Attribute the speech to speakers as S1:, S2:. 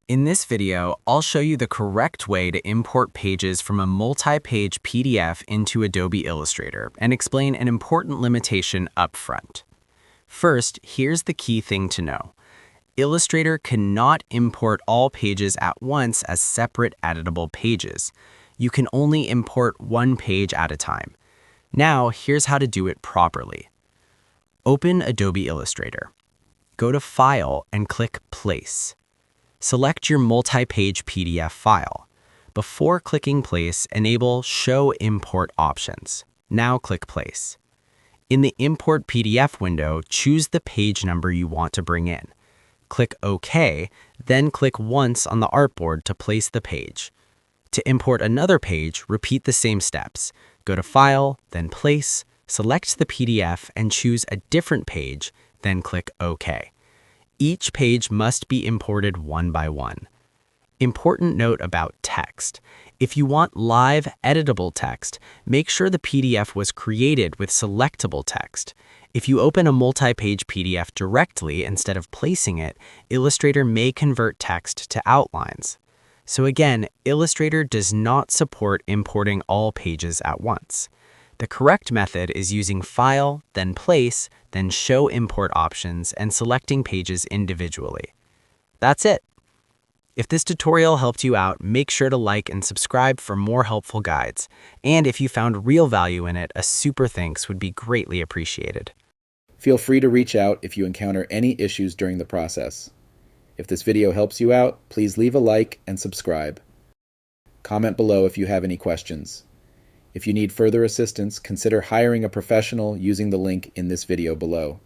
S1: In this video, I'll show you the correct way to import pages from a multi-page PDF into Adobe Illustrator and explain an important limitation up front. First, here's the key thing to know. Illustrator cannot import all pages at once as separate editable pages. You can only import one page at a time. Now, here's how to do it properly. Open Adobe Illustrator. Go to File and click Place. Select your multi-page PDF file. Before clicking Place, enable Show Import Options. Now click Place. In the Import PDF window, choose the page number you want to bring in. Click OK, then click once on the artboard to place the page. To import another page, repeat the same steps. Go to File, then Place, select the PDF and choose a different page, then click OK. Each page must be imported one by one. Important note about text. If you want live editable text, make sure the PDF was created with selectable text. If you open a multi-page PDF directly instead of placing it, Illustrator may convert text to outlines. So again, Illustrator does not support importing all pages at once. The correct method is using File, then Place, then Show Import Options, and selecting pages individually. That's it. If this tutorial helped you out, make sure to like and subscribe for more helpful guides. And if you found real value in it, a super thanks would be greatly appreciated.
S2: Feel free to reach out if you encounter any issues during the process. If this video helps you out, please leave a like and subscribe. Comment below if you have any questions. If you need further assistance, consider hiring a professional using the link in this video below.